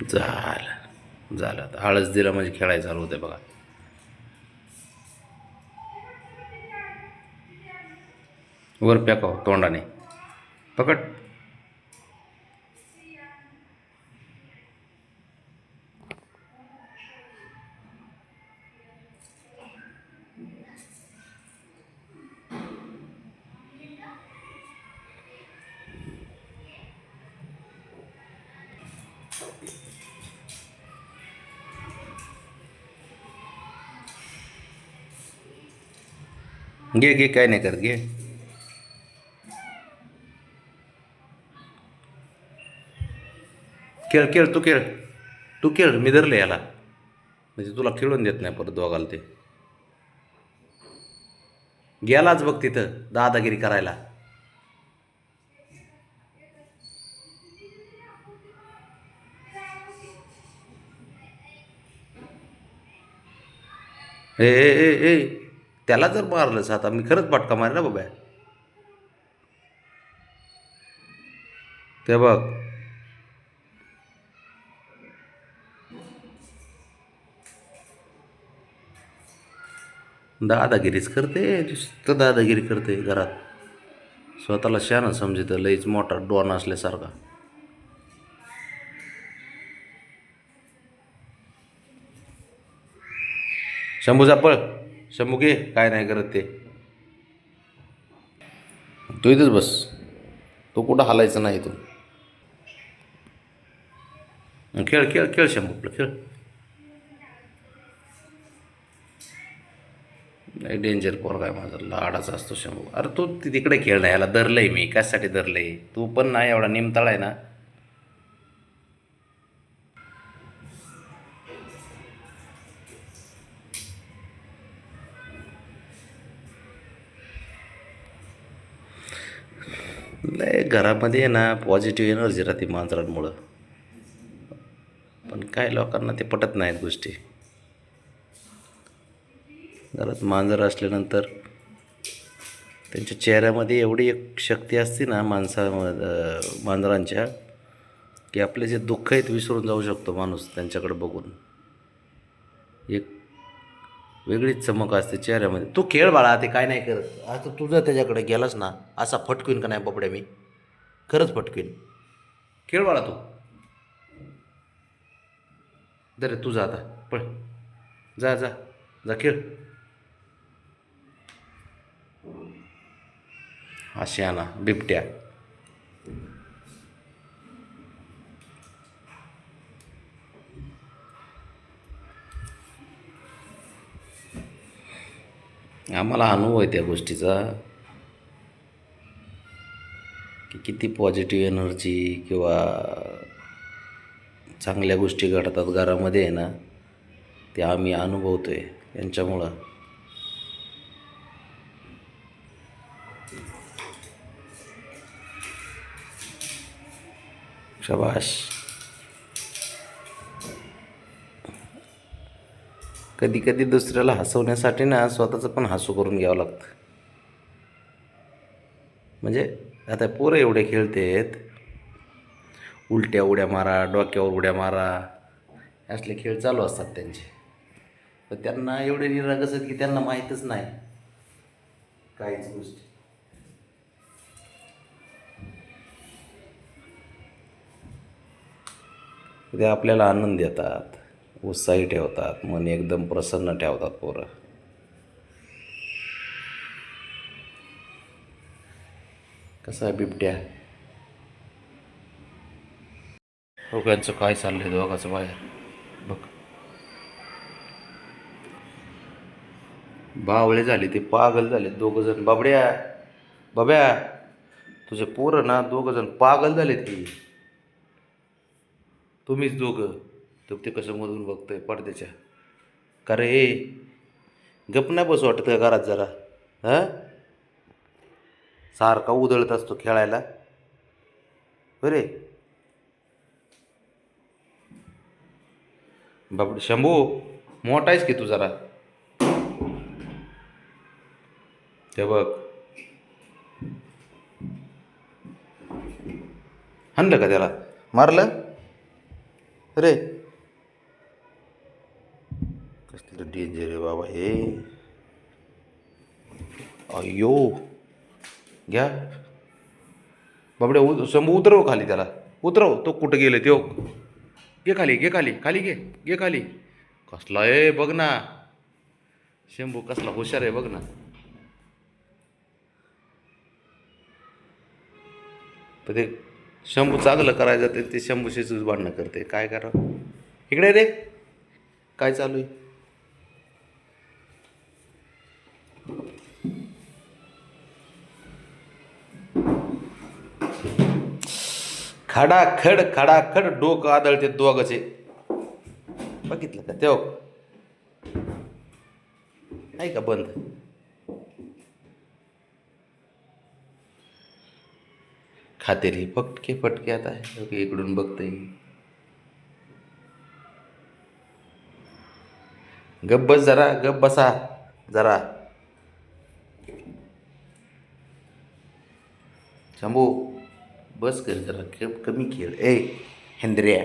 झालं झालं. आता आळस दिला म्हणजे खेळायला चालू होते बघा. वर पॅकाव तोंडाने पकड. घे घे, काय नाही करत, घे. खेळ खेळ, तू खेळ, तू खेळ, मी धरले याला. म्हणजे तुला खेळून देत नाही परत दोघाला ते. गेलाच बघ तिथं दादागिरी करायला. ए ए ए ए, त्याला जर मारलंस आता मी खरंच पटका मारेन ना बाबा. ते बघ, दादागिरीच करते, नुसतं दादागिरी करते घरात. स्वतःला शहाणं समजतं, लईच मोठा डॉन असल्यासारखा. शंभू जा पळ. शंभू घे, काय नाही करत ते. तू इथंच बस, तू कुठं हालायचं नाही तू. खेळ खेळ खेळ शंभू, आपलं खेळ. नाही, डेंजर पोरगा आहे माझा, लाडाचा असतो शंभू. अरे तू तिकडे खेळ नाही, याला धरलंय मी, कशासाठी धरलंय. तू पण नाही एवढा निमताळा आहे ना. लय घरामध्ये आहे ना पॉझिटिव्ह एनर्जी राहते मांजरांमुळं. पण काय लोकांना ते पटत नाहीत गोष्टी. घरात मांजर असल्यानंतर त्यांच्या चेहऱ्यामध्ये एवढी एक शक्ती असते ना मांजरांच्या, की आपले जे दुःख आहेत विसरून जाऊ शकतो माणूस त्यांच्याकडे बघून. एक वेगळीच चमक असते चेहऱ्यामध्ये. तू खेळ बाळा, ते काय नाही करत. आता तुझं त्याच्याकडे गेलास ना, असा फटकवीन का नाही बबड्या मी, खरंच फटकवीन. खेळ बाळा तू. दरे तुझा आता पळ, जा जा जा खेळ. आशियाना बिबट्या. आम्हाला अनुभव आहे त्या गोष्टीचा, की किती पॉझिटिव्ह एनर्जी किंवा चांगल्या गोष्टी घडतात घरामध्ये आहे ना, ते आम्ही अनुभवतो आहे यांच्यामुळं. शाबाश. कधी कधी दुसऱ्याला हसवण्यासाठी ना स्वतःचं पण हसू करून घ्यावं लागतं. म्हणजे आता पोरं एवढे खेळतेत, उलट्या उड्या मारा, डोक्यावर उड्या मारा, असले खेळ चालू असतात त्यांचे. पण त्यांना एवढे निरागस आहेत की त्यांना माहीतच नाही काहीच गोष्टी. ते आपल्याला आनंद देतात, उत्साही ठेवतात, मन एकदम प्रसन्न ठेवतात पोरं. कसं आहे बिबट्या, लोकांचं काय चाललंय दोघाचं बाहेर बघ. बावळे झाले ते, पागल झाले दोघं जण. बाबड्या, बाब्या, तुझे पोरं ना दोघं जण पागल झाले ती. तुम्हीच दोघं. तर ते कसं मधून बघतोय पडद्याच्या. का रे, गप नाही बस वाटत का घरात जरा. हां, सारखा उधळत असतो खेळायला. बरे बाबडे, शंभू मोठा आहेस की तू जरा. ते बघ, हाणलं का त्याला, मारलं. अरे कसलं डेंजर आहे बाबा हे. अय्यो घ्या बाबड्या शंभू उतरव खाली त्याला. उतरव तो कुठं गेलं त्यो. घे खाली घे खाली खाली घे घे खाली. कसला आहे बघ ना शंभू कसला हुशार आहे बघ ना. तर ते शंभू चांगलं करायचं ते शंभूशीच भांडणं करते. काय करावं. इकडे रे काय चालू आहे. खडाखड खडाखड डोकं आदळते दोघाचे. बघितलं का तेव्हा आहे का बंद. खाते रे फटके फटके. आता इकडून बघते. गप बस जरा गप बसा जरा. शंभू बस कर जरा कमी खेळ. ए हेंद्र्या